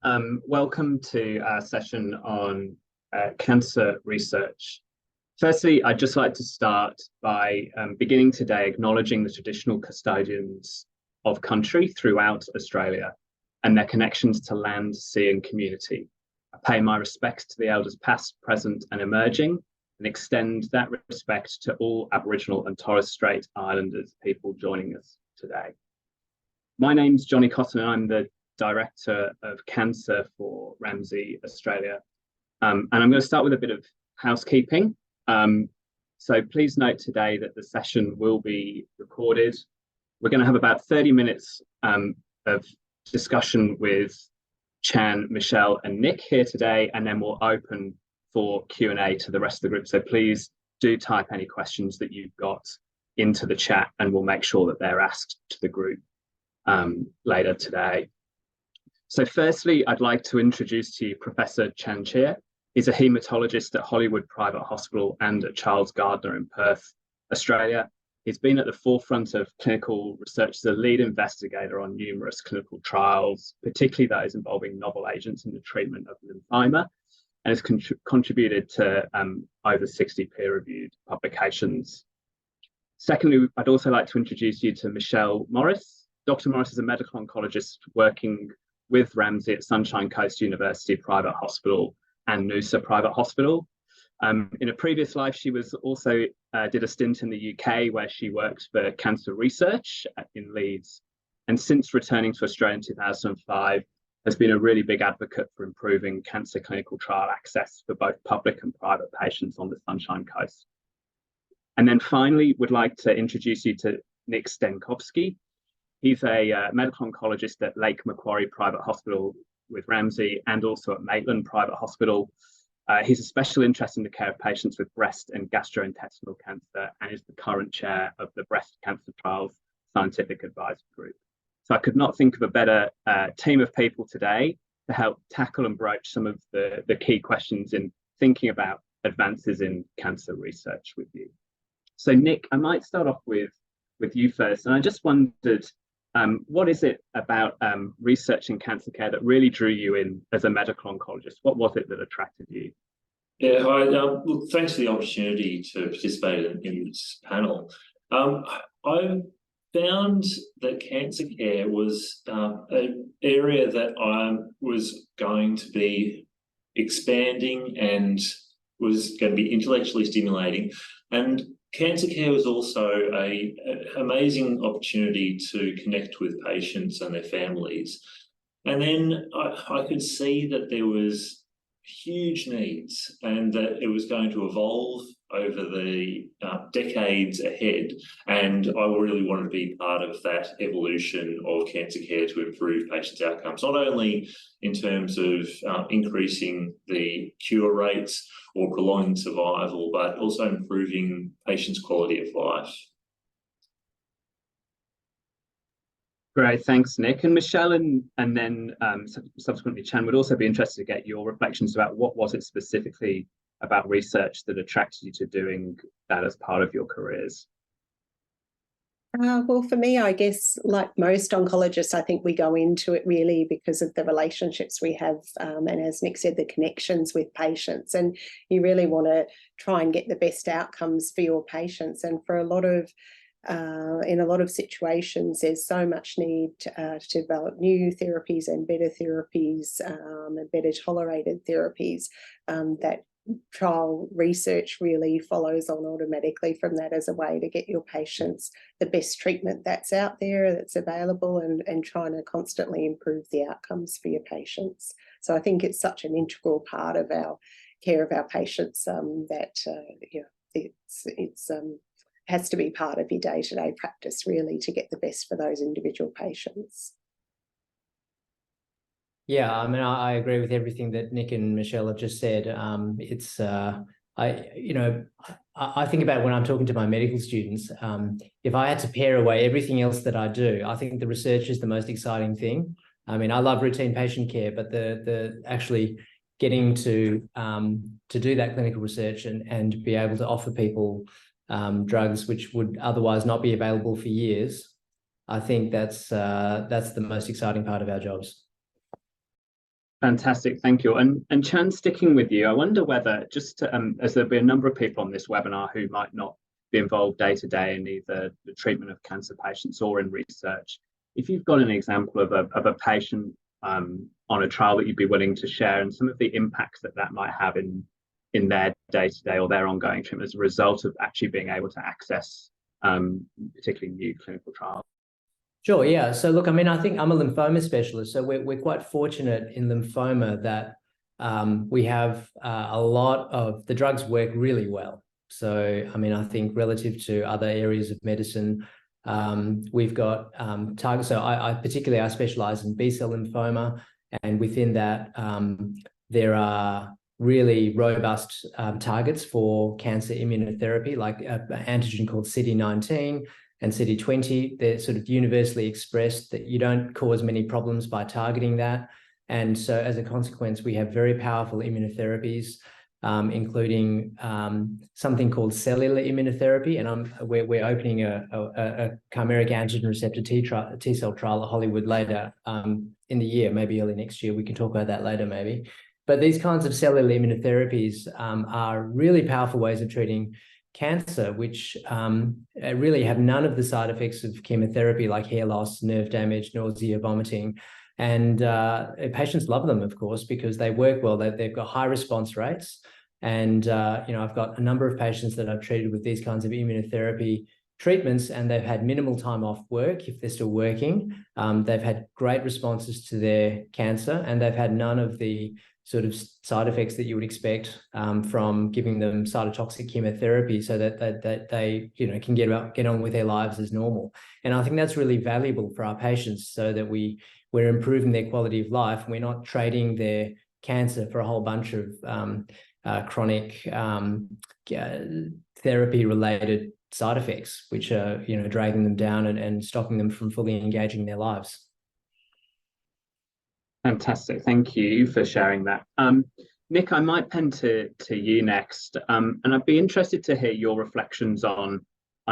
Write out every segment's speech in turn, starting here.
Welcome to our session on cancer research. Firstly, I'd just like to start by beginning today acknowledging the traditional custodians of country throughout Australia and their connections to land, sea and community. I pay my respects to the elders past, present and emerging, and extend that respect to all Aboriginal and Torres Strait Islanders people joining us today. My name's Jonny Cotton and I'm the Director of Cancer for Ramsay Australia. And I'm going to start with a bit of housekeeping. So please note today that the session will be recorded. We're going to have about 30 minutes of discussion with Chan, Michelle and Nick here today, and then we'll open for Q&A to the rest of the group. So please do type any questions that you've got into the chat and we'll make sure that they're asked to the group later today. So firstly, I'd like to introduce to you Professor Cheah. He's a haematologist at Hollywood Private Hospital and at Charles Gardner in Perth, Australia. He's been at the forefront of clinical research as a lead investigator on numerous clinical trials, particularly those involving novel agents in the treatment of lymphoma, and has contributed to over 60 peer-reviewed publications. Secondly, I'd also like to introduce you to Michelle Morris. Dr. Morris is a medical oncologist working with Ramsay at Sunshine Coast University Private Hospital and Noosa Private Hospital. In a previous life, she was also did a stint in the UK where she worked for cancer research in Leeds. And since returning to Australia in 2005, has been a really big advocate for improving cancer clinical trial access for both public and private patients on the Sunshine Coast. And then finally, would like to introduce you to Nick Zdenkowski. He's a medical oncologist at Lake Macquarie Private Hospital with Ramsay and also at Maitland Private Hospital. He's a special interest in the care of patients with breast and gastrointestinal cancer and is the current chair of the Breast Cancer Trials Scientific Advisory Group. So I could not think of a better team of people today to help tackle and broach some of the key questions in thinking about advances in cancer research with you. So Nick, I might start off with you first. And I just wondered, what is it about research in cancer care that really drew you in as a medical oncologist? What was it that attracted you? Yeah, hi. Look, thanks for the opportunity to participate in this panel. I found that cancer care was an area that I was going to be expanding and was going to be intellectually stimulating. And cancer care was also an amazing opportunity to connect with patients and their families. And then I could see that there was huge needs and that it was going to evolve over the decades ahead. And I really wanted to be part of that evolution of cancer care to improve patients' outcomes, not only in terms of increasing the cure rates or prolonging survival, but also improving patients' quality of life. Great, thanks, Nick. And Michelle and then subsequently Chan would also be interested to get your reflections about what was it specifically about research that attracted you to doing that as part of your careers? Well, for me, I guess, like most oncologists, I think we go into it really because of the relationships we have, and as Nick said, the connections with patients. And you really want to try and get the best outcomes for your patients. And for a lot of in a lot of situations, there's so much need to develop new therapies and better therapies and better tolerated therapies that trial research really follows on automatically from that as a way to get your patients the best treatment that's out there, that's available, and trying to constantly improve the outcomes for your patients. So I think it's such an integral part of our care of our patients that it's has to be part of your day-to-day practice really to get the best for those individual patients. Yeah, I mean, I agree with everything that Nick and Michelle have just said. I think about when I'm talking to my medical students, if I had to pare away everything else that I do, I think the research is the most exciting thing. I mean, I love routine patient care, but the actually getting to do that clinical research and be able to offer people drugs which would otherwise not be available for years, I think that's the most exciting part of our jobs. Fantastic, thank you. And Chan, sticking with you, I wonder whether just to, as there'll be a number of people on this webinar who might not be involved day to day in either the treatment of cancer patients or in research, if you've got an example of a patient on a trial that you'd be willing to share and some of the impacts that that might have in their day to day or their ongoing treatment as a result of actually being able to access particularly new clinical trials. Sure, yeah. So look, I mean, I think I'm a lymphoma specialist, so we're quite fortunate in lymphoma that we have a lot of the drugs work really well. So, I mean, I think relative to other areas of medicine, we've got targets. So I particularly specialize in B-cell lymphoma, and within that, there are really robust targets for cancer immunotherapy, like an antigen called CD19 and CD20. They're sort of universally expressed that you don't cause many problems by targeting that. And so as a consequence, we have very powerful immunotherapies, including something called cellular immunotherapy. And we're opening a chimeric antigen receptor T cell trial at Hollywood later in the year, maybe early next year. We can talk about that later, maybe. But these kinds of cellular immunotherapies are really powerful ways of treating cancer, which really have none of the side effects of chemotherapy, like hair loss, nerve damage, nausea, vomiting. And patients love them, of course, because they work well. They've got high response rates. And, I've got a number of patients that I've treated with these kinds of immunotherapy treatments, and they've had minimal time off work if they're still working. They've had great responses to their cancer, and they've had none of the sort of side effects that you would expect from giving them cytotoxic chemotherapy, so that they can get on with their lives as normal. And I think that's really valuable for our patients, so that we're improving their quality of life, and we're not trading their cancer for a whole bunch of chronic therapy-related side effects, which are dragging them down and stopping them from fully engaging in their lives. Fantastic, thank you for sharing that. Nick, I might pen to you next, and I'd be interested to hear your reflections on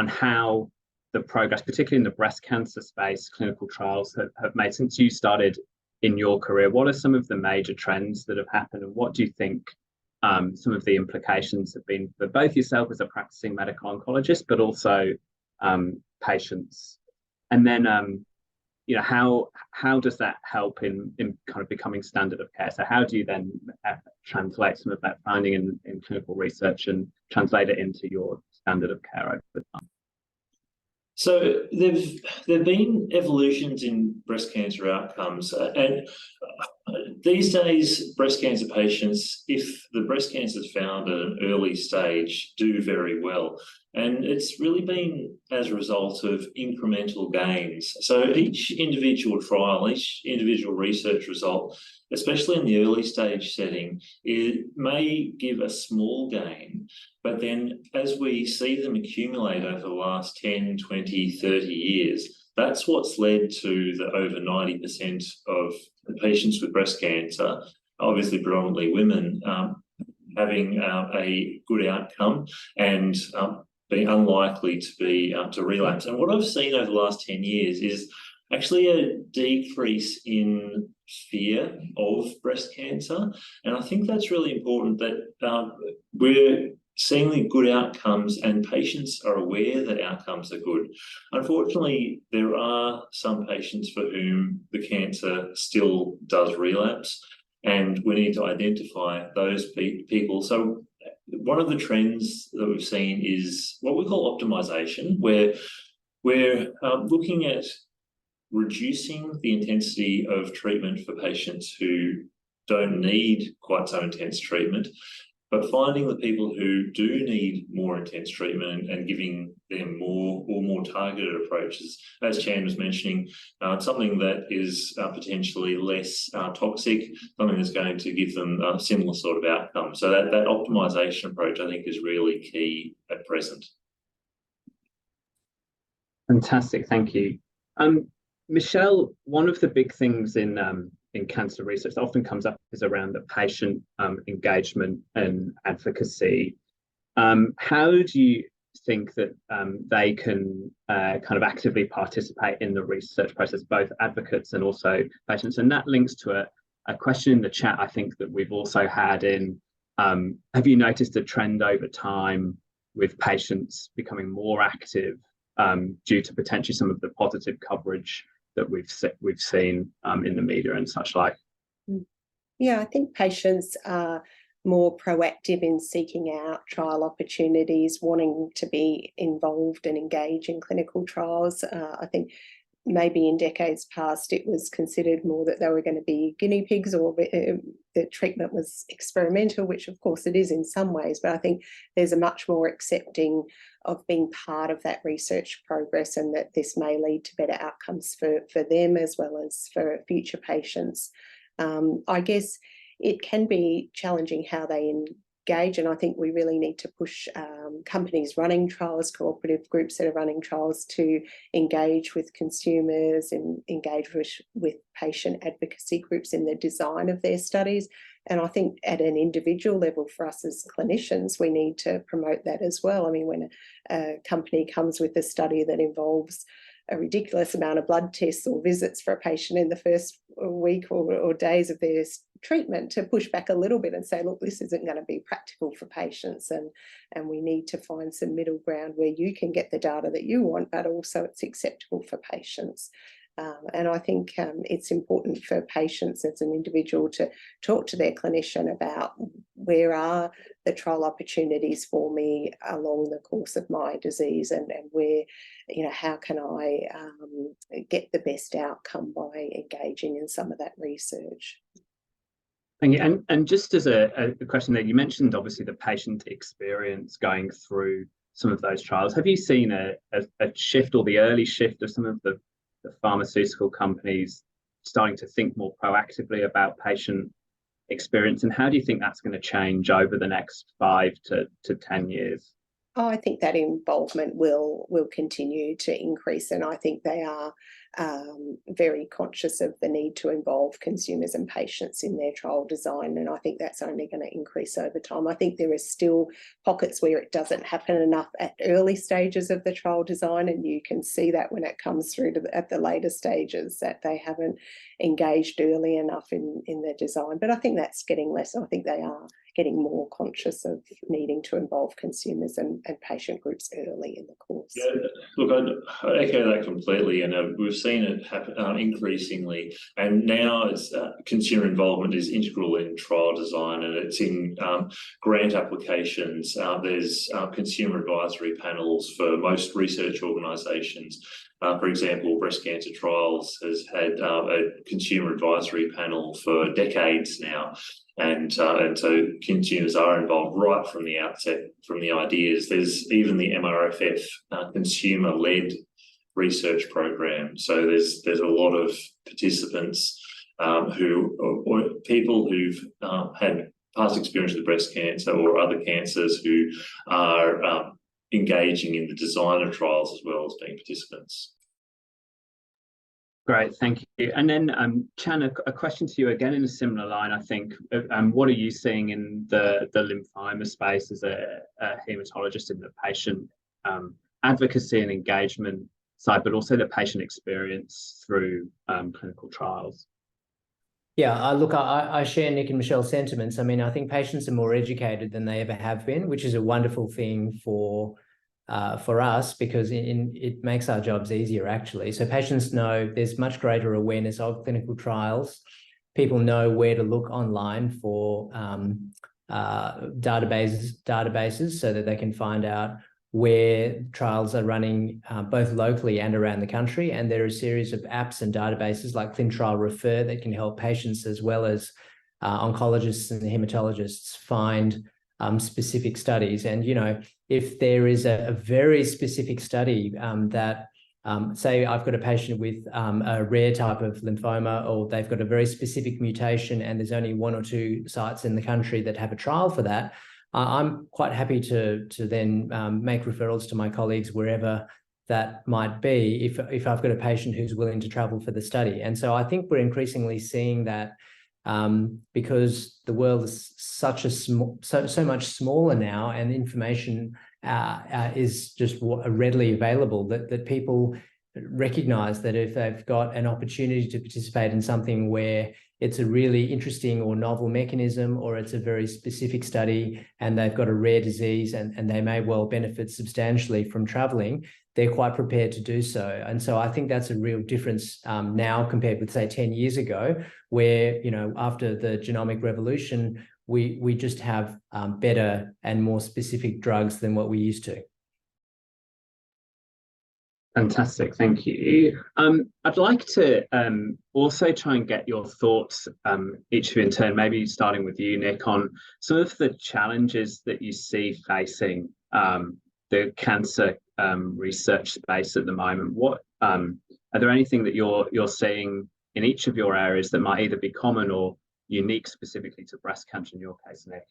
how the progress, particularly in the breast cancer space, clinical trials have made since you started in your career. What are some of the major trends that have happened, and what do you think some of the implications have been for both yourself as a practicing medical oncologist, but also patients? And then how does that help in kind of becoming standard of care? So how do you then translate some of that finding in clinical research and translate it into your standard of care over time? So there've been evolutions in breast cancer outcomes, and these days breast cancer patients, if the breast cancer is found at an early stage, do very well. And it's really been as a result of incremental gains. So each individual trial, each individual research result, especially in the early stage setting, it may give a small gain, but then as we see them accumulate over the last 10, 20, 30 years, that's what's led to the over 90% of the patients with breast cancer, obviously predominantly women, having a good outcome and being unlikely to be to relapse. And what I've seen over the last 10 years is actually a decrease in fear of breast cancer. And I think that's really important, that we're seeing good outcomes and patients are aware that outcomes are good. Unfortunately, there are some patients for whom the cancer still does relapse, and we need to identify those people. So one of the trends that we've seen is what we call optimization, where we're looking at reducing the intensity of treatment for patients who don't need quite so intense treatment, but finding the people who do need more intense treatment and giving them more targeted approaches. As Chan was mentioning, something that is potentially less toxic, something that's going to give them a similar sort of outcome. So that optimization approach, I think, is really key at present. Fantastic, thank you. Michelle, one of the big things in cancer research that often comes up is around the patient engagement and advocacy. How do you think that they can kind of actively participate in the research process, both advocates and also patients? And that links to a question in the chat, I think, that we've also had in, have you noticed a trend over time with patients becoming more active due to potentially some of the positive coverage that we've seen in the media and such like? Yeah, I think patients are more proactive in seeking out trial opportunities, wanting to be involved and engage in clinical trials. I think maybe in decades past it was considered more that they were going to be guinea pigs, or the treatment was experimental, which of course it is in some ways, but I think there's a much more accepting of being part of that research progress, and that this may lead to better outcomes for them as well as for future patients. I guess it can be challenging how they engage, and I think we really need to push companies running trials, cooperative groups that are running trials, to engage with consumers and engage with patient advocacy groups in the design of their studies. And I think at an individual level for us as clinicians, we need to promote that as well. I mean, when a company comes with a study that involves a ridiculous amount of blood tests or visits for a patient in the first week or days of their treatment, to push back a little bit and say, look, this isn't going to be practical for patients, and we need to find some middle ground where you can get the data that you want, but also it's acceptable for patients. And I think it's important for patients as an individual to talk to their clinician about, where are the trial opportunities for me along the course of my disease, and where, how can I get the best outcome by engaging in some of that research. Thank you. And just as a question there, you mentioned obviously the patient experience going through some of those trials. Have you seen a shift, or the early shift of some of the pharmaceutical companies starting to think more proactively about patient experience, and how do you think that's going to change over the next 5 to 10 years? Oh, I think that involvement will continue to increase, and I think they are very conscious of the need to involve consumers and patients in their trial design, and I think that's only going to increase over time. I think there are still pockets where it doesn't happen enough at early stages of the trial design, and you can see that when it comes through at the later stages, that they haven't engaged early enough in the design. But I think that's getting less. I think they are getting more conscious of needing to involve consumers and patient groups early in the course. Yeah, look, I echo that completely, and we've seen it happen increasingly, and now it's consumer involvement is integral in trial design, and it's in grant applications. There's consumer advisory panels for most research organisations. For example, breast cancer trials has had a consumer advisory panel for decades now. And so consumers are involved right from the outset, from the ideas. There's even the MRFF consumer-led research program. So there's a lot of participants or people who've had past experience with breast cancer or other cancers, who are engaging in the design of trials as well as being participants. Great, thank you. And then, Cheah, a question to you again in a similar line, I think. What are you seeing in the lymphoma space as a haematologist in the patient advocacy and engagement side, but also the patient experience through clinical trials? Yeah, look, I share Nick and Michelle's sentiments. I mean, I think patients are more educated than they ever have been, which is a wonderful thing for us, because it makes our jobs easier, actually. So patients know there's much greater awareness of clinical trials. People know where to look online for databases so that they can find out where trials are running both locally and around the country. And there are a series of apps and databases like ClinTrial Refer that can help patients as well as oncologists and hematologists find specific studies. And, if there is a very specific study that, say I've got a patient with a rare type of lymphoma, or they've got a very specific mutation and there's only 1 or 2 sites in the country that have a trial for that, I'm quite happy to then make referrals to my colleagues wherever that might be, if I've got a patient who's willing to travel for the study. And so I think we're increasingly seeing that because the world is so much smaller now, and information is just readily available, that people recognize that if they've got an opportunity to participate in something where it's a really interesting or novel mechanism, or it's a very specific study and they've got a rare disease and they may well benefit substantially from traveling, they're quite prepared to do so. And so I think that's a real difference now compared with, say, 10 years ago, where, you know, after the genomic revolution, we just have better and more specific drugs than what we used to. Fantastic, thank you. I'd like to also try and get your thoughts, each of you in turn, maybe starting with you, Nick, on some of the challenges that you see facing the cancer research space at the moment. What are there anything that you're seeing in each of your areas that might either be common or unique specifically to breast cancer in your case, Nick,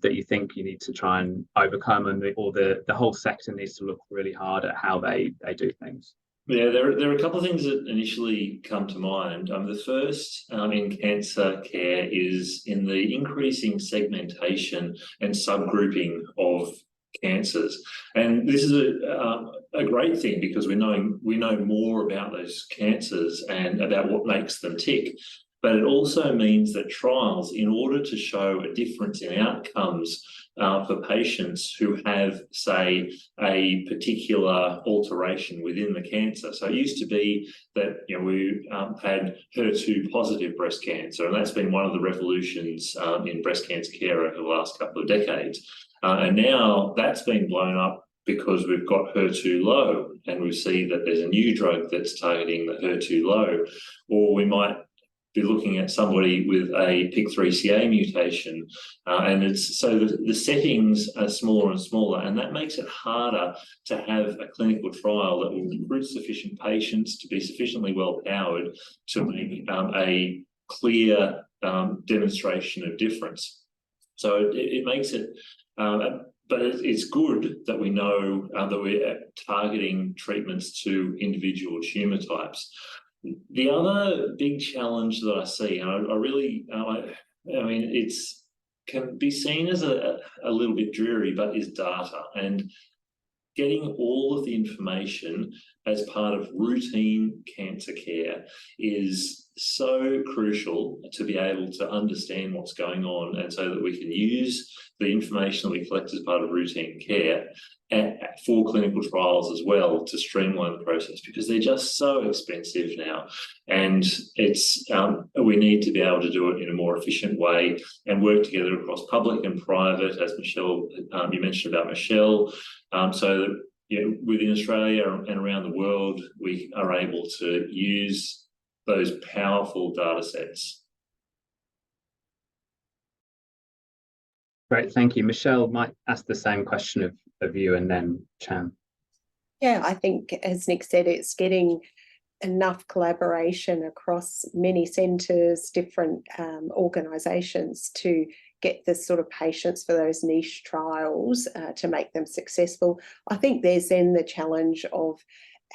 that you think you need to try and overcome, or the whole sector needs to look really hard at how they do things? Yeah, there are a couple of things that initially come to mind. The first in cancer care is in the increasing segmentation and subgrouping of cancers, and this is a great thing because we know more about those cancers and about what makes them tick. But it also means that trials, in order to show a difference in outcomes for patients who have, say, a particular alteration within the cancer. So it used to be that, you know, we had HER2 positive breast cancer, and that's been one of the revolutions in breast cancer care over the last couple of decades. And now that's been blown up because we've got HER2 low, and we see that there's a new drug that's targeting the HER2 low, or we might be looking at somebody with a PIK3CA mutation, and it's so the settings are smaller and smaller, and that makes it harder to have a clinical trial that will recruit sufficient patients to be sufficiently well powered to make a clear demonstration of difference. So it makes it, but it's good that we know that we're targeting treatments to individual tumour types. The other big challenge that I see, and I really, I mean, it's can be seen as a little bit dreary, but is data, and getting all of the information as part of routine cancer care is so crucial to be able to understand what's going on, and so that we can use the information that we collect as part of routine care for clinical trials as well to streamline the process, because they're just so expensive now, and it's we need to be able to do it in a more efficient way and work together across public and private, as Michelle, you mentioned about Michelle, so that, you know, within Australia and around the world we are able to use those powerful data sets. Great, thank you. Michelle, might ask the same question of you, and then Chan. Yeah, I think, as Nick said, it's getting enough collaboration across many centres, different organisations to get the sort of patients for those niche trials to make them successful. I think there's then the challenge of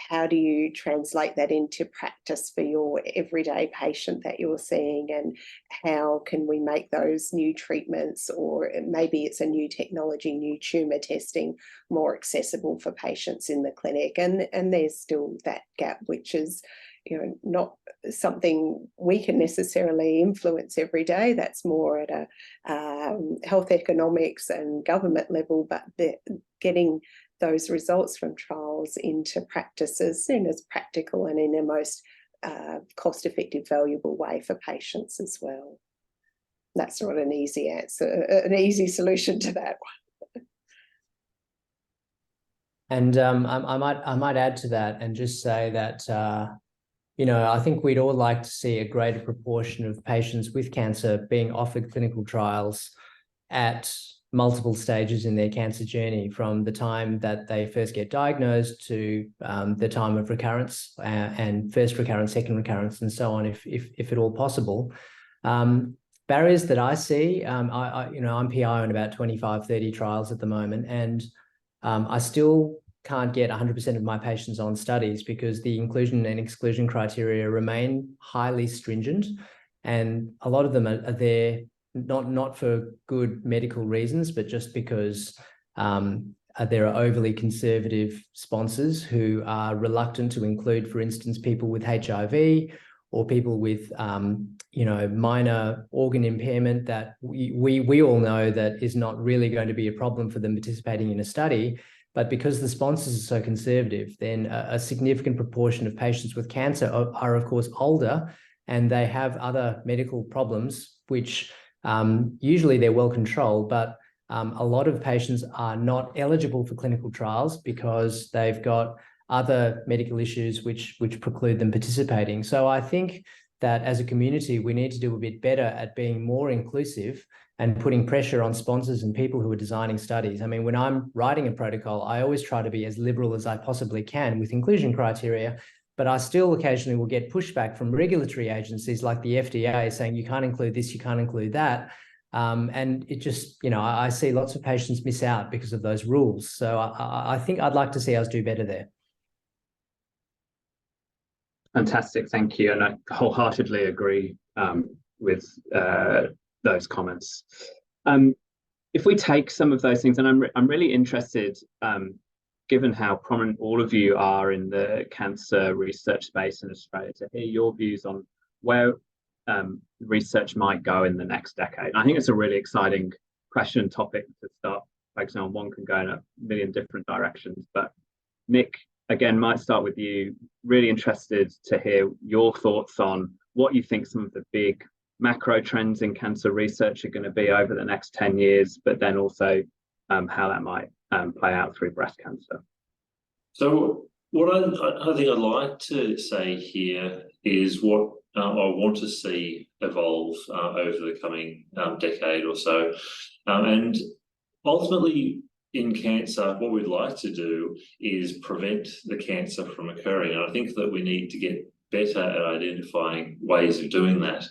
how do you translate that into practice for your everyday patient that you're seeing, and how can we make those new treatments, or maybe it's a new technology, new tumour testing, more accessible for patients in the clinic. And there's still that gap, which is, you know, not something we can necessarily influence every day. That's more at a health economics and government level, but getting those results from trials into practice as soon as practical and in a most cost-effective, valuable way for patients as well. That's not an easy answer, an easy solution to that one. And I might add to that and just say that you know, I think we'd all like to see a greater proportion of patients with cancer being offered clinical trials at multiple stages in their cancer journey, from the time that they first get diagnosed to the time of recurrence, and first recurrence, second recurrence, and so on, if at all possible. Barriers that I see, you know, I'm PI on about 25, 30 trials at the moment, and I still can't get 100% of my patients on studies because the inclusion and exclusion criteria remain highly stringent, and a lot of them are there not for good medical reasons, but just because there are overly conservative sponsors who are reluctant to include, for instance, people with HIV, or people with, minor organ impairment that we all know that is not really going to be a problem for them participating in a study. But because the sponsors are so conservative, then a significant proportion of patients with cancer are of course older, and they have other medical problems, which usually they're well controlled, but a lot of patients are not eligible for clinical trials because they've got other medical issues which preclude them participating. So I think that as a community, we need to do a bit better at being more inclusive and putting pressure on sponsors and people who are designing studies. I mean, when I'm writing a protocol, I always try to be as liberal as I possibly can with inclusion criteria, but I still occasionally will get pushback from regulatory agencies like the FDA saying, you can't include this, you can't include that. And it just, I see lots of patients miss out because of those rules. So I think I'd like to see us do better there. Fantastic, thank you. And I wholeheartedly agree with those comments. If we take some of those things, and I'm really interested, given how prominent all of you are in the cancer research space in Australia, to hear your views on where research might go in the next decade. And I think it's a really exciting question and topic to start focusing on. One can go in a million different directions, but Nick, again, might start with you. Really interested to hear your thoughts on what you think some of the big macro trends in cancer research are going to be over the next 10 years, but then also how that might play out through breast cancer. So what I think I'd like to say here is what I want to see evolve over the coming decade or so. And ultimately, in cancer, what we'd like to do is prevent the cancer from occurring. And I think that we need to get better at identifying ways of doing that.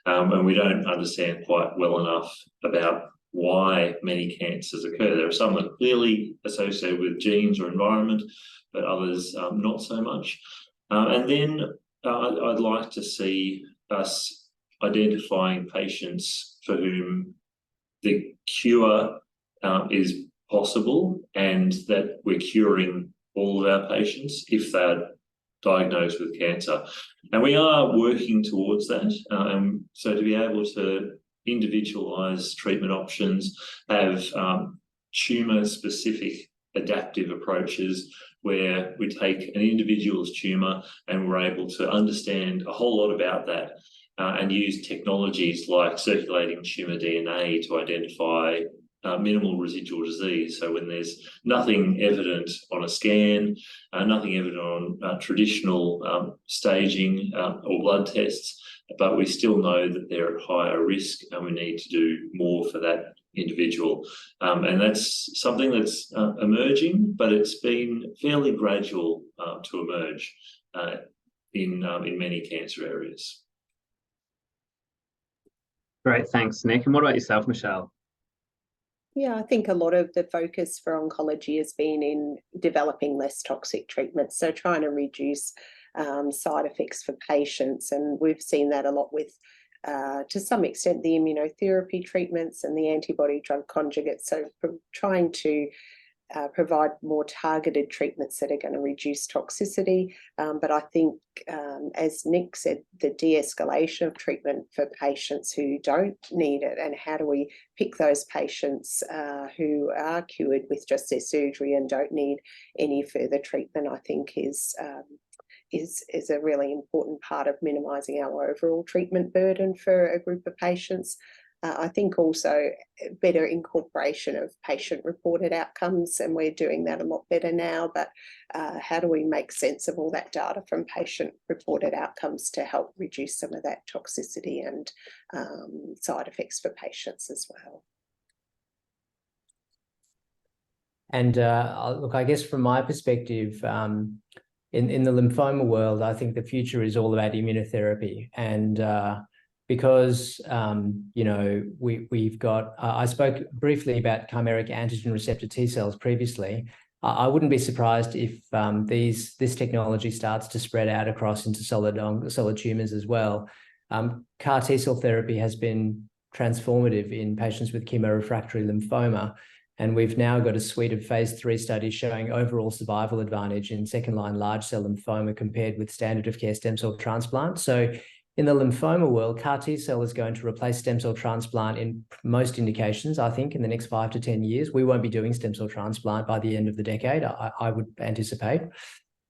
And we don't understand quite well enough about why many cancers occur. There are some that are clearly associated with genes or environment, but others not so much. And then I'd like to see us identifying patients for whom the cure is possible, and that we're curing all of our patients if they're diagnosed with cancer. And we are working towards that. So to be able to individualise treatment options, have tumour-specific adaptive approaches where we take an individual's tumour and we're able to understand a whole lot about that and use technologies like circulating tumour DNA to identify minimal residual disease. So when there's nothing evident on a scan, nothing evident on traditional staging or blood tests, but we still know that they're at higher risk and we need to do more for that individual. And that's something that's emerging, but it's been fairly gradual to emerge in many cancer areas. Great, thanks, Nick. And what about yourself, Michelle? Yeah, I think a lot of the focus for oncology has been in developing less toxic treatments, so trying to reduce side effects for patients. And we've seen that a lot with, to some extent, the immunotherapy treatments and the antibody drug conjugates. So trying to provide more targeted treatments that are going to reduce toxicity. But I think, as Nick said, the de-escalation of treatment for patients who don't need it, and how do we pick those patients who are cured with just their surgery and don't need any further treatment, I think is a really important part of minimising our overall treatment burden for a group of patients. I think also better incorporation of patient-reported outcomes, and we're doing that a lot better now, but how do we make sense of all that data from patient-reported outcomes to help reduce some of that toxicity and side effects for patients as well? And look, I guess from my perspective, in the lymphoma world, I think the future is all about immunotherapy. And because, we've got, I spoke briefly about chimeric antigen receptor T cells previously. I wouldn't be surprised if this technology starts to spread out across into solid tumours as well. CAR T cell therapy has been transformative in patients with chemorefractory lymphoma. And we've now got a suite of phase 3 studies showing overall survival advantage in second-line large cell lymphoma compared with standard of care stem cell transplant. So in the lymphoma world, CAR T-cell is going to replace stem cell transplant in most indications, I think, in the next 5 to 10 years. We won't be doing stem cell transplant by the end of the decade, I would anticipate.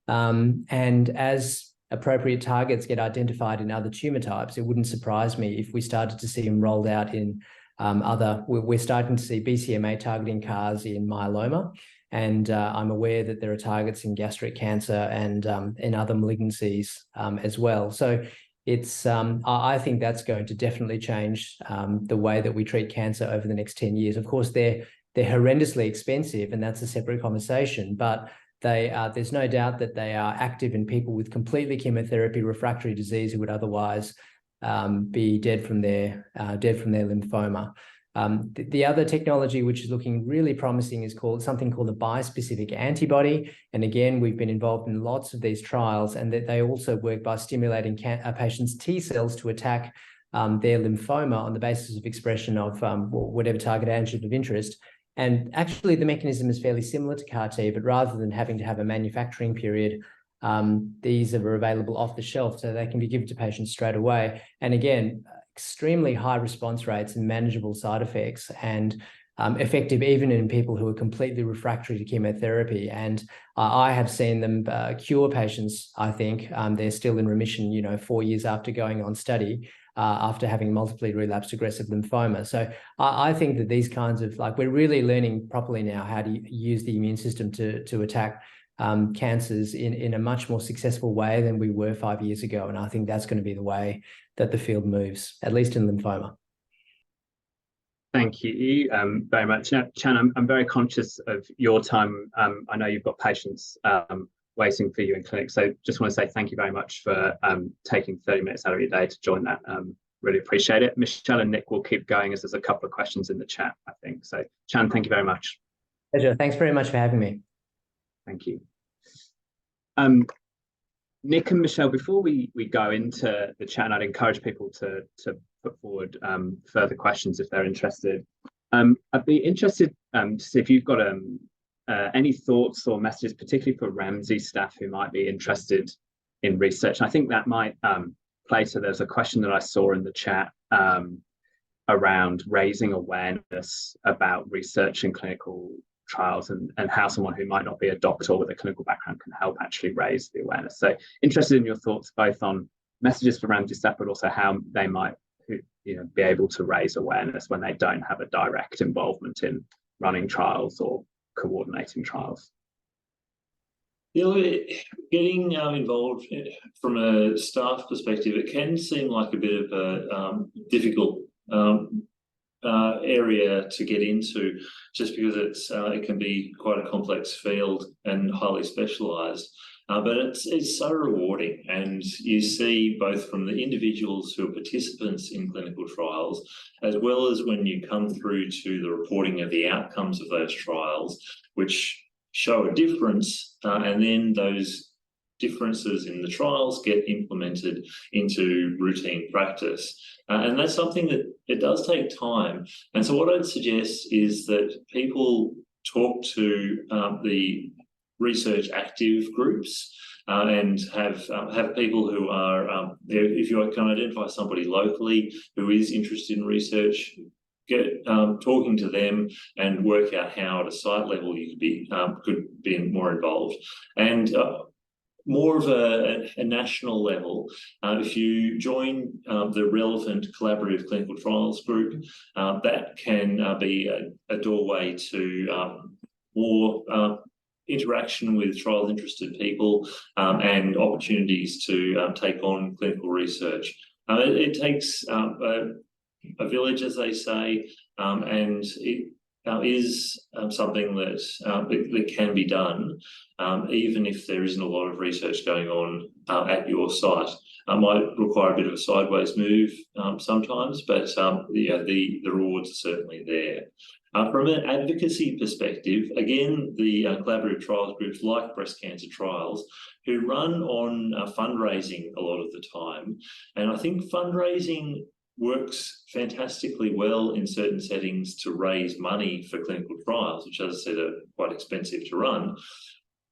And as appropriate targets get identified in other tumor types, it wouldn't surprise me if we started to see them rolled out in we're starting to see BCMA targeting CARs in myeloma. And I'm aware that there are targets in gastric cancer and in other malignancies as well. So it's I think that's going to definitely change the way that we treat cancer over the next 10 years. Of course, they're horrendously expensive, and that's a separate conversation, but there's no doubt that they are active in people with completely chemotherapy refractory disease who would otherwise be dead from their lymphoma. The other technology which is looking really promising is something called a bispecific antibody. And again, we've been involved in lots of these trials, and that they also work by stimulating a patient's T cells to attack their lymphoma on the basis of expression of whatever target antigen of interest. And actually, the mechanism is fairly similar to CAR T, but rather than having to have a manufacturing period, these are available off the shelf, so they can be given to patients straight away. And again, extremely high response rates and manageable side effects, and effective even in people who are completely refractory to chemotherapy. And I have seen them cure patients. I think they're still in remission, 4 years after going on study, after having multiply relapsed aggressive lymphoma. So I think that these kinds of, we're really learning properly now how to use the immune system to attack cancers in a much more successful way than we were 5 years ago. And I think that's going to be the way that the field moves, at least in lymphoma. Thank you very much. Now, Cheah, I'm very conscious of your time. I know you've got patients waiting for you in clinic, so just want to say thank you very much for taking 30 minutes out of your day to join that. Really appreciate it. Michelle and Nick will keep going as there's a couple of questions in the chat, I think. So, Cheah, thank you very much. Pleasure. Thanks very much for having me. Thank you. Nick and Michelle, before we go into the chat, and I'd encourage people to put forward further questions if they're interested. I'd be interested to see if you've got any thoughts or messages, particularly for Ramsay staff who might be interested in research. And I think that might play to, there's a question that I saw in the chat around raising awareness about research and clinical trials, and how someone who might not be a doctor with a clinical background can help actually raise the awareness. So interested in your thoughts both on messages for Ramsay staff, but also how they might be able to raise awareness when they don't have a direct involvement in running trials or coordinating trials. Getting involved from a staff perspective, it can seem like a bit of a difficult area to get into, just because it can be quite a complex field and highly specialised. But it's so rewarding, and you see both from the individuals who are participants in clinical trials, as well as when you come through to the reporting of the outcomes of those trials, which show a difference, and then those differences in the trials get implemented into routine practice. And that's something that it does take time. And so what I'd suggest is that people talk to the research active groups and have people who are, if you can identify somebody locally who is interested in research, get talking to them and work out how at a site level you could be more involved. And more of a national level, if you join the relevant collaborative clinical trials group, that can be a doorway to more interaction with trial interested people and opportunities to take on clinical research. It takes a village, as they say, and it is something that can be done, even if there isn't a lot of research going on at your site. It might require a bit of a sideways move sometimes, but the rewards are certainly there. From an advocacy perspective, again, the collaborative trials groups like Breast Cancer Trials, who run on fundraising a lot of the time, and I think fundraising works fantastically well in certain settings to raise money for clinical trials, which, as I said, are quite expensive to run.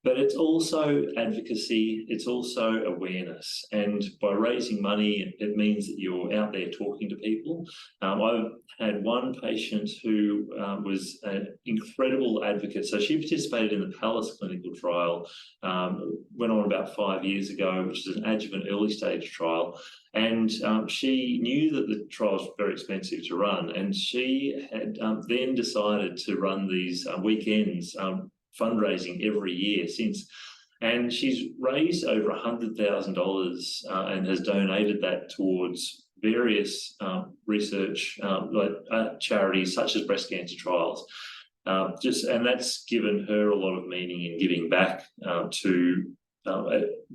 But it's also advocacy, it's also awareness. And by raising money, it means that you're out there talking to people. I've had one patient who was an incredible advocate. So she participated in the Palace clinical trial, went on about 5 years ago, which is an adjuvant early stage trial. And she knew that the trial was very expensive to run. And she had then decided to run these weekends, fundraising every year since, and she's raised over $100,000 and has donated that towards various research charities such as breast cancer trials. And that's given her a lot of meaning in giving back to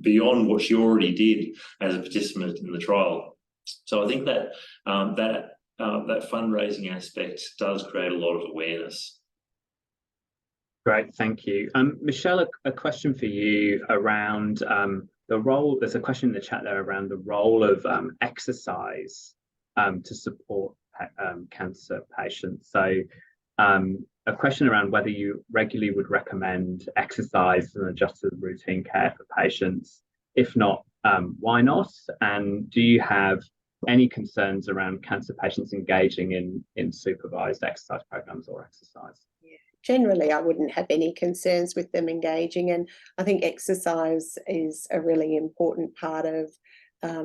beyond what she already did as a participant in the trial. So I think that that fundraising aspect does create a lot of awareness. Great, thank you. Michelle, a question for you around the role. There's a question in the chat there around the role of exercise to support cancer patients. So a question around whether you regularly would recommend exercise and adjusted routine care for patients. If not, why not? And do you have any concerns around cancer patients engaging in supervised exercise programs or exercise? Generally, I wouldn't have any concerns with them engaging, and I think exercise is a really important part of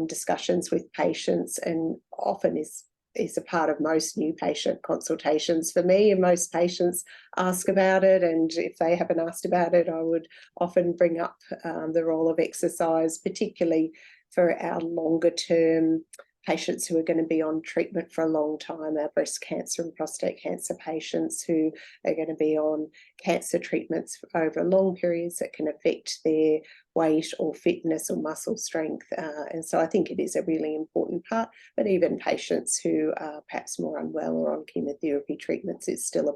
discussions with patients, and often is a part of most new patient consultations for me, and most patients ask about it, and if they haven't asked about it, I would often bring up the role of exercise, particularly for our longer term patients who are going to be on treatment for a long time, our breast cancer and prostate cancer patients who are going to be on cancer treatments over long periods that can affect their weight or fitness or muscle strength. And so I think it is a really important part, but even patients who are perhaps more unwell or on chemotherapy treatments, it's still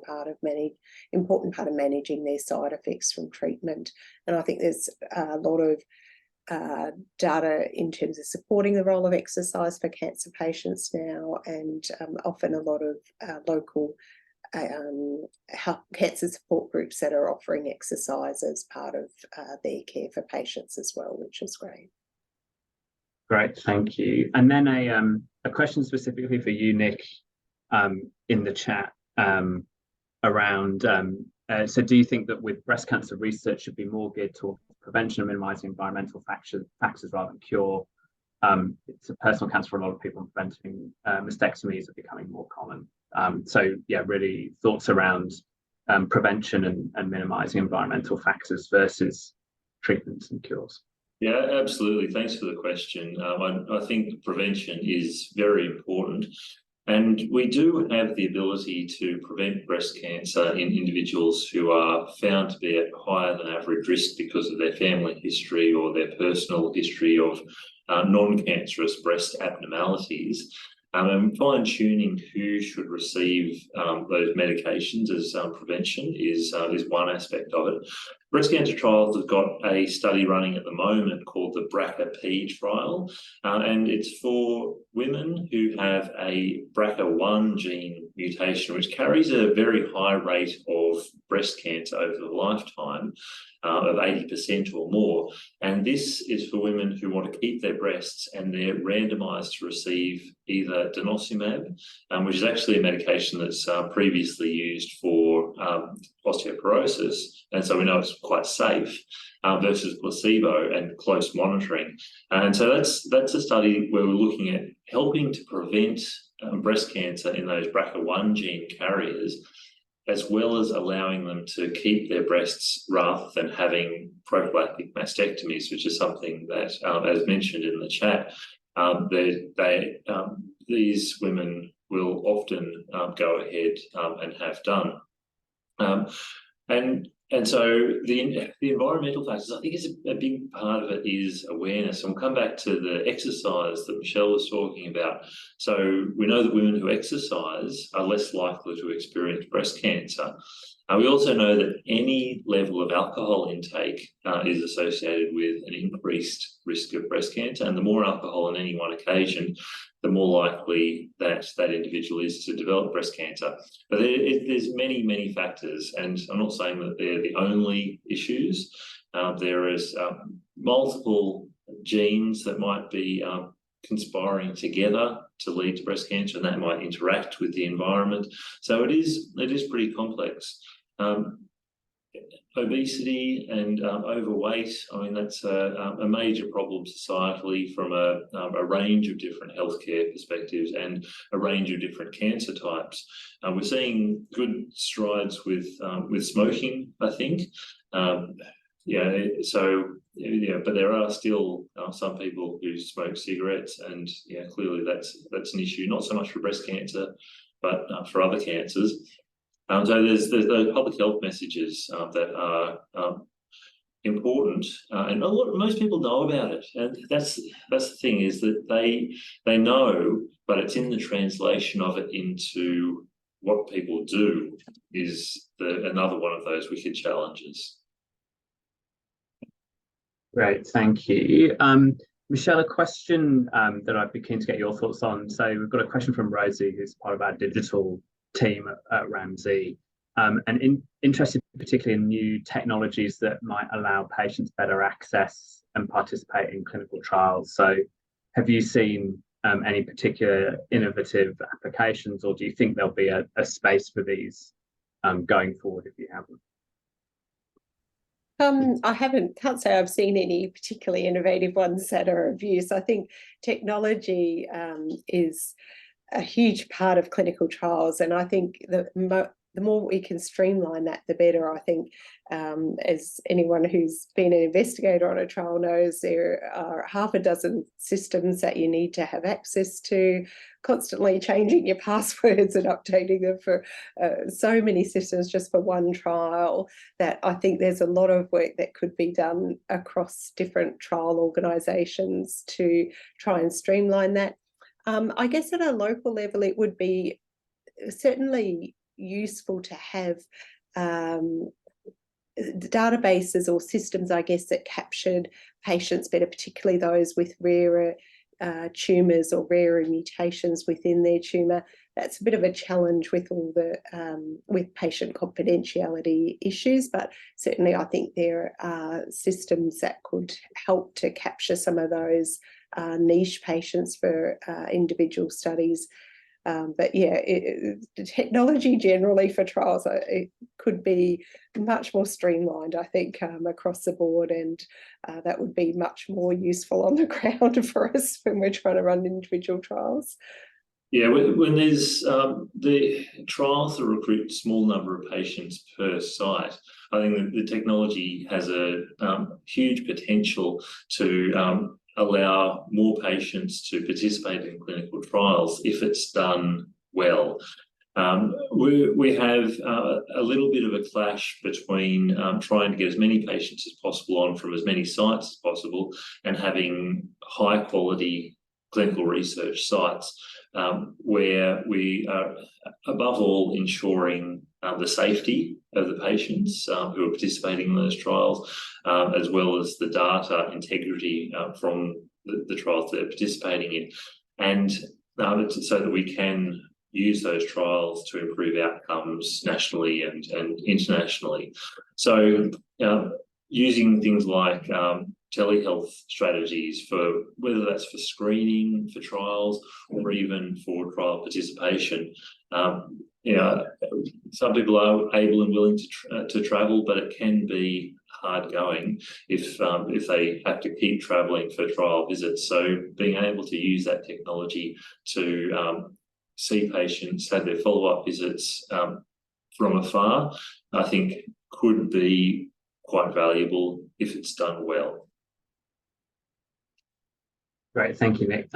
important part of managing their side effects from treatment. And I think there's a lot of data in terms of supporting the role of exercise for cancer patients now, and often a lot of local cancer support groups that are offering exercise as part of their care for patients as well, which is great. Great, thank you. And then a question specifically for you, Nick, in the chat around so do you think that with breast cancer research should be more geared towards prevention and minimizing environmental factors rather than cure? It's a personal cancer for a lot of people, and preventing mastectomies are becoming more common. So yeah, really thoughts around prevention and minimizing environmental factors versus treatments and cures. Yeah, absolutely. Thanks for the question. I think prevention is very important. And we do have the ability to prevent breast cancer in individuals who are found to be at higher than average risk because of their family history or their personal history of non-cancerous breast abnormalities. And fine-tuning who should receive those medications as prevention is one aspect of it. Breast cancer trials have got a study running at the moment called the BRCA-P trial, and it's for women who have a BRCA1 gene mutation, which carries a very high rate of breast cancer over the lifetime of 80% or more. And this is for women who want to keep their breasts, and they're randomized to receive either denosumab, which is actually a medication that's previously used for osteoporosis, and so we know it's quite safe, versus placebo and close monitoring. And so that's a study where we're looking at helping to prevent breast cancer in those BRCA1 gene carriers, as well as allowing them to keep their breasts rather than having prophylactic mastectomies, which is something that, as mentioned in the chat, these women will often go ahead and have done. And so the environmental factors, I think, is a big part of it is awareness. And we'll come back to the exercise that Michelle was talking about. So we know that women who exercise are less likely to experience breast cancer. We also know that any level of alcohol intake is associated with an increased risk of breast cancer, and the more alcohol on any one occasion, the more likely that individual is to develop breast cancer. But there's many factors, and I'm not saying that they're the only issues, There is multiple genes that might be conspiring together to lead to breast cancer, and that might interact with the environment. So it is pretty complex. Obesity and overweight, I mean, that's a major problem societally from a range of different healthcare perspectives and a range of different cancer types. We're seeing good strides with smoking, I think. But there are still some people who smoke cigarettes, and clearly that's an issue, not so much for breast cancer, but for other cancers. So there's those public health messages that are important, and most people know about it, and that's the thing, is that they know, but it's in the translation of it into what people do is another one of those wicked challenges. Great, thank you. Michelle, a question that I'd be keen to get your thoughts on. So we've got a question from Rosie, who's part of our digital team at Ramsay, and interested particularly in new technologies that might allow patients better access and participate in clinical trials. So have you seen any particular innovative applications, or do you think there'll be a space for these going forward if you haven't? I can't say I've seen any particularly innovative ones that are of use. I think technology is a huge part of clinical trials, and I think the more we can streamline that, the better. I think, as anyone who's been an investigator on a trial knows, there are half a dozen systems that you need to have access to, constantly changing your passwords and updating them for so many systems just for one trial, that I think there's a lot of work that could be done across different trial organisations to try and streamline that. I guess at a local level, it would be certainly useful to have databases or systems, I guess, that captured patients better, particularly those with rarer tumours or rarer mutations within their tumour. That's a bit of a challenge with all the with patient confidentiality issues, but certainly I think there are systems that could help to capture some of those niche patients for individual studies. But yeah, technology generally for trials, it could be much more streamlined, I think, across the board, and that would be much more useful on the ground for us when we're trying to run individual trials. Yeah, when there's the trials that recruit a small number of patients per site, I think that the technology has a huge potential to allow more patients to participate in clinical trials if it's done well. We have a little bit of a clash between trying to get as many patients as possible on from as many sites as possible and having high quality clinical research sites where we are above all ensuring the safety of the patients who are participating in those trials, as well as the data integrity from the trials they're participating in, and so that we can use those trials to improve outcomes nationally and internationally. So using things like telehealth strategies, for whether that's for screening for trials or even for trial participation. Some people are able and willing to travel, but it can be hard going if they have to keep traveling for trial visits. So being able to use that technology to see patients, have their follow-up visits from afar, I think could be quite valuable if it's done well. Great, thank you, Nick.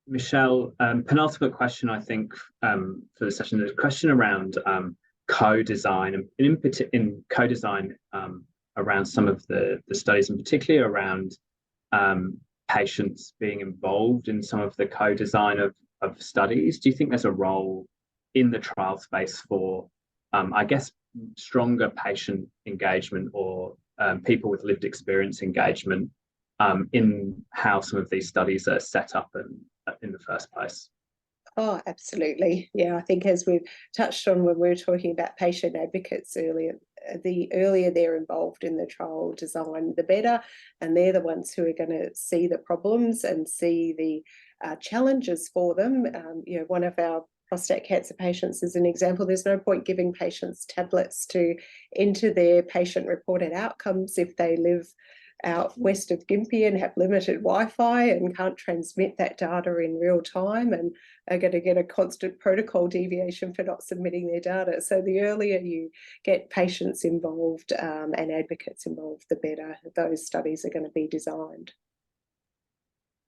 Michelle, penultimate question, I think, for the session. There's a question around co-design, and in co-design around some of the studies, and particularly around patients being involved in some of the co-design of studies. Do you think there's a role in the trial space for, I guess, stronger patient engagement or people with lived experience engagement in how some of these studies are set up in the first place? Oh, absolutely. Yeah, I think as we've touched on when we were talking about patient advocates earlier, the earlier they're involved in the trial design, the better. And they're the ones who are going to see the problems and see the challenges for them. You know, one of our prostate cancer patients is an example. There's no point giving patients tablets to enter their patient-reported outcomes if they live out west of Gympie and have limited Wi-Fi and can't transmit that data in real time and are going to get a constant protocol deviation for not submitting their data. So the earlier you get patients involved and advocates involved, the better those studies are going to be designed.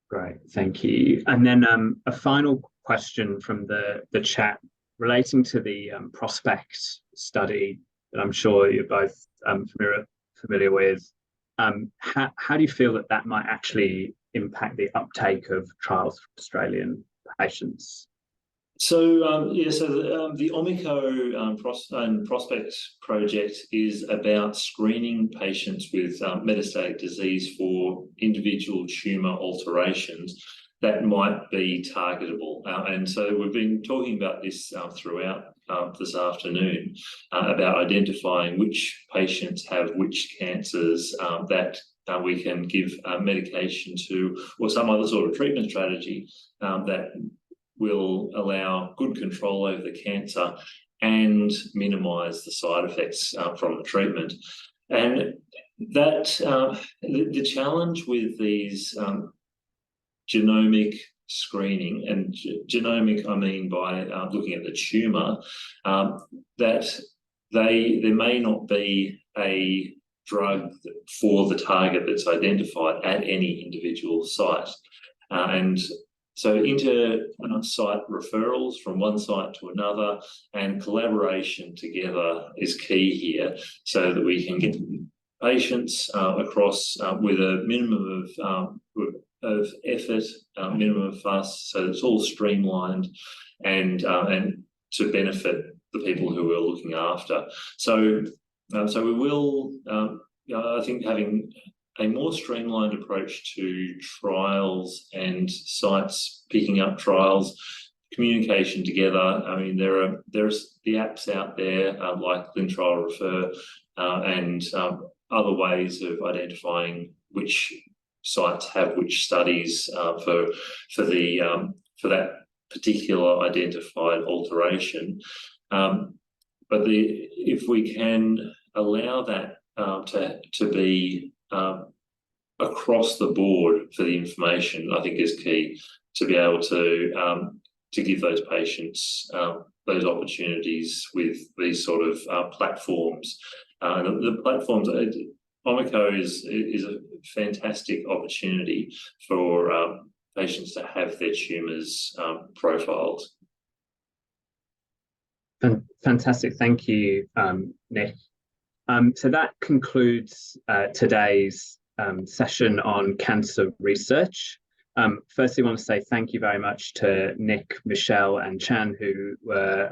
Great, thank you. And then a final question from the chat relating to the Prospect study that I'm sure you're both familiar with. How do you feel that might actually impact the uptake of trials for Australian patients? So the Omico and Prospect project is about screening patients with metastatic disease for individual tumour alterations that might be targetable. And so we've been talking about this throughout this afternoon about identifying which patients have which cancers that we can give medication to, or some other sort of treatment strategy that will allow good control over the cancer and minimise the side effects from the treatment. And that the challenge with these genomic screening, and genomic I mean by looking at the tumour, that there may not be a drug for the target that's identified at any individual site. And so inter-site referrals from one site to another and collaboration together is key here, so that we can get patients across with a minimum of effort, minimum of fuss, so it's all streamlined and to benefit the people who we're looking after. So we will, I think, having a more streamlined approach to trials and sites picking up trials, communication together. I mean, there's the apps out there like ClinTrialRefer and other ways of identifying which sites have which studies for that particular identified alteration. But if we can allow that to be across the board for the information, I think is key to be able to give those patients those opportunities with these sort of platforms. The platforms, Omico is a fantastic opportunity for patients to have their tumours profiled. Fantastic, thank you, Nick. So that concludes today's session on cancer research. Firstly, I want to say thank you very much to Nick, Michelle and Chan, who were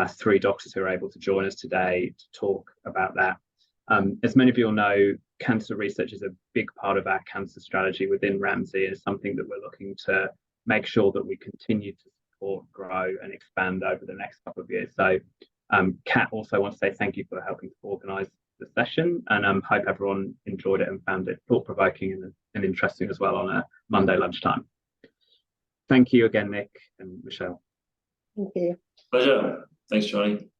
three doctors who were able to join us today to talk about that. As many of you will know, cancer research is a big part of our cancer strategy within Ramsay. It's something that we're looking to make sure that we continue to support, grow and expand over the next couple of years. So Kat also wants to say thank you for helping to organise the session, and hope everyone enjoyed it and found it thought-provoking and interesting as well on a Monday lunchtime. Thank you again, Nick and Michelle. Thank you. Pleasure. Thanks, Jonny.